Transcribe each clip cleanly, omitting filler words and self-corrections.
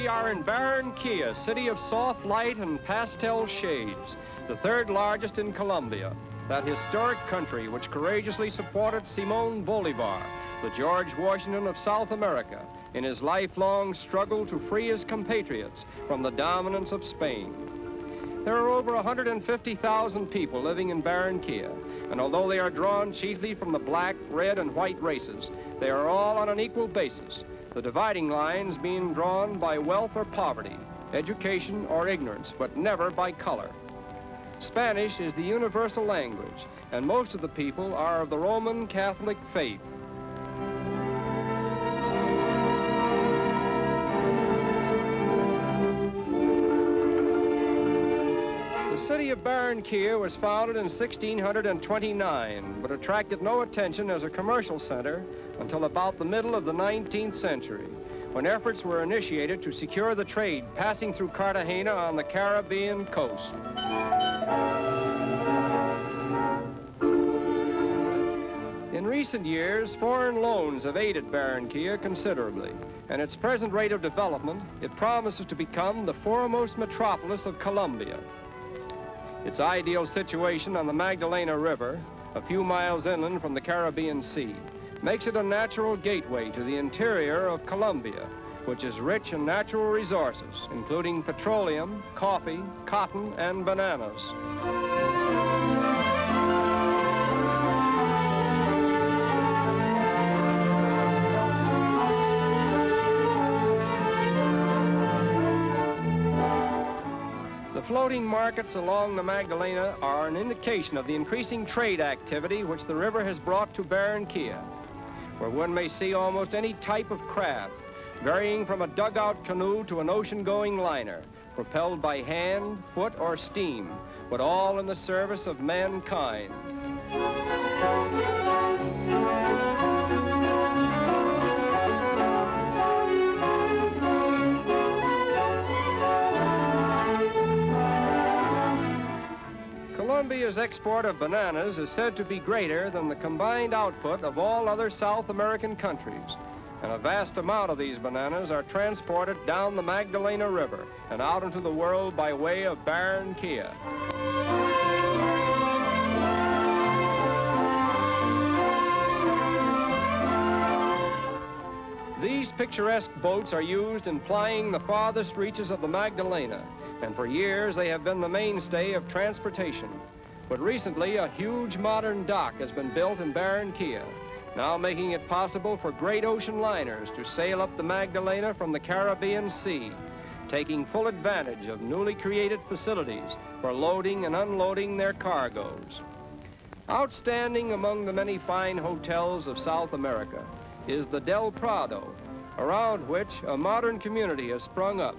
are in Barranquilla, city of soft light and pastel shades, the third largest in Colombia, that historic country which courageously supported Simón Bolívar, the George Washington of South America, in his lifelong struggle to free his compatriots from the dominance of Spain. There are over 150,000 people living in Barranquilla, and although they are drawn chiefly from the black, red, and white races, they are all on an equal basis, the dividing lines being drawn by wealth or poverty, education or ignorance, but never by color. Spanish is the universal language, and most of the people are of the Roman Catholic faith. The city of Barranquilla was founded in 1629, but attracted no attention as a commercial center until about the middle of the 19th century, when efforts were initiated to secure the trade passing through Cartagena on the Caribbean coast. In recent years, foreign loans have aided Barranquilla considerably, and its present rate of development, it promises to become the foremost metropolis of Colombia. Its ideal situation on the Magdalena River, a few miles inland from the Caribbean Sea, makes it a natural gateway to the interior of Colombia, which is rich in natural resources, including petroleum, coffee, cotton, and bananas. The floating markets along the Magdalena are an indication of the increasing trade activity which the river has brought to Barranquilla, where one may see almost any type of craft, varying from a dugout canoe to an ocean-going liner, propelled by hand, foot, or steam, but all in the service of mankind. Colombia's export of bananas is said to be greater than the combined output of all other South American countries, and a vast amount of these bananas are transported down the Magdalena River and out into the world by way of Barranquilla. These picturesque boats are used in plying the farthest reaches of the Magdalena, and for years they have been the mainstay of transportation. But recently, a huge modern dock has been built in Barranquilla, now making it possible for great ocean liners to sail up the Magdalena from the Caribbean Sea, taking full advantage of newly created facilities for loading and unloading their cargoes. Outstanding among the many fine hotels of South America is the Del Prado, around which a modern community has sprung up,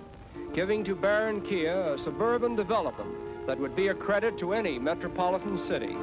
giving to Barranquilla a suburban development that would be a credit to any metropolitan city.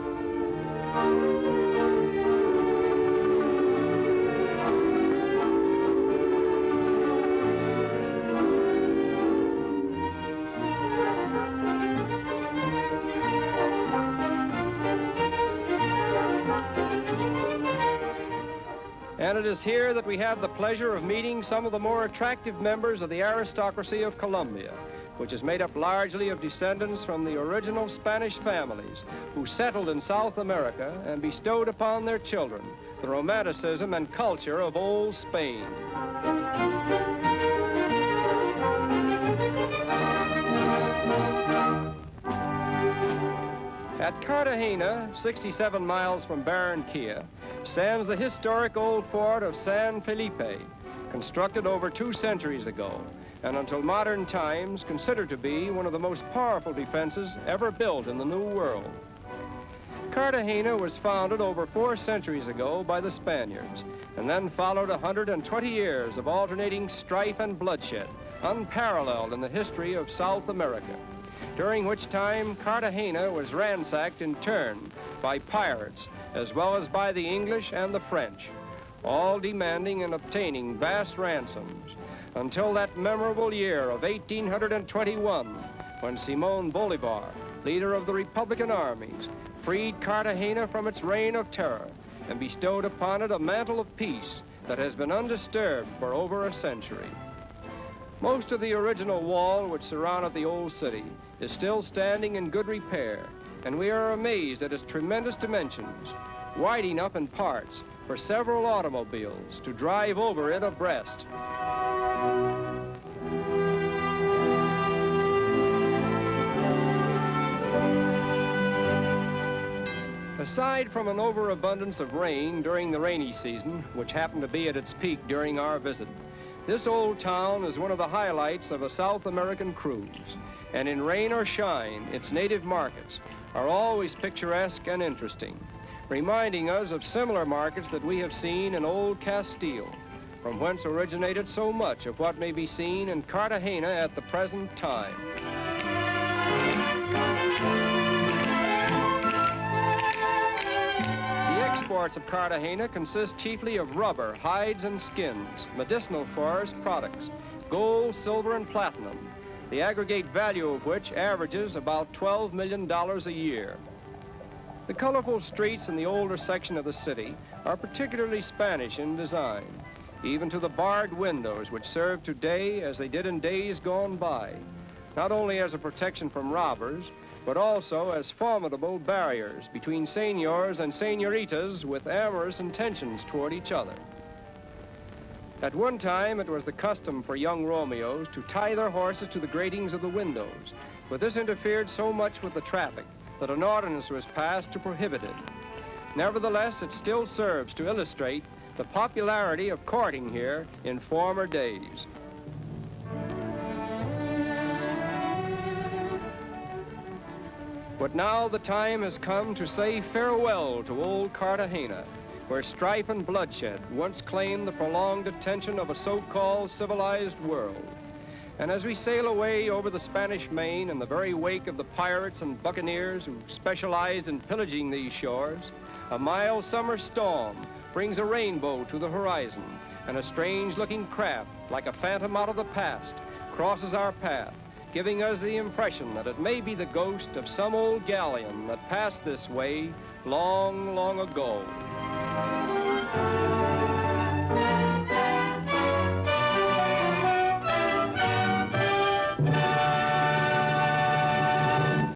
And it is here that we have the pleasure of meeting some of the more attractive members of the aristocracy of Colombia, which is made up largely of descendants from the original Spanish families who settled in South America and bestowed upon their children the romanticism and culture of old Spain. At Cartagena, 67 miles from Barranquilla, stands the historic old fort of San Felipe, constructed over 2 centuries ago, and until modern times considered to be one of the most powerful defenses ever built in the New World. Cartagena was founded over 4 centuries ago by the Spaniards, and then followed 120 years of alternating strife and bloodshed, unparalleled in the history of South America, during which time Cartagena was ransacked in turn by pirates, as well as by the English and the French, all demanding and obtaining vast ransoms, until that memorable year of 1821, when Simón Bolívar, leader of the Republican armies, freed Cartagena from its reign of terror and bestowed upon it a mantle of peace that has been undisturbed for over a century. Most of the original wall which surrounded the old city is still standing in good repair, and we are amazed at its tremendous dimensions, wide enough in parts for several automobiles to drive over it abreast. Aside from an overabundance of rain during the rainy season, which happened to be at its peak during our visit, this old town is one of the highlights of a South American cruise. And in rain or shine, its native markets are always picturesque and interesting, reminding us of similar markets that we have seen in old Castile, from whence originated so much of what may be seen in Cartagena at the present time. Exports of Cartagena consist chiefly of rubber, hides, and skins, medicinal forest products, gold, silver, and platinum, the aggregate value of which averages about $12 million a year. The colorful streets in the older section of the city are particularly Spanish in design, even to the barred windows which serve today as they did in days gone by, not only as a protection from robbers, but also as formidable barriers between senors and senoritas with amorous intentions toward each other. At one time, it was the custom for young Romeos to tie their horses to the gratings of the windows, but this interfered so much with the traffic that an ordinance was passed to prohibit it. Nevertheless, it still serves to illustrate the popularity of courting here in former days. But now the time has come to say farewell to old Cartagena, where strife and bloodshed once claimed the prolonged attention of a so-called civilized world. And as we sail away over the Spanish Main in the very wake of the pirates and buccaneers who specialized in pillaging these shores, a mild summer storm brings a rainbow to the horizon, and a strange-looking craft, like a phantom out of the past, crosses our path, giving us the impression that it may be the ghost of some old galleon that passed this way long, long ago.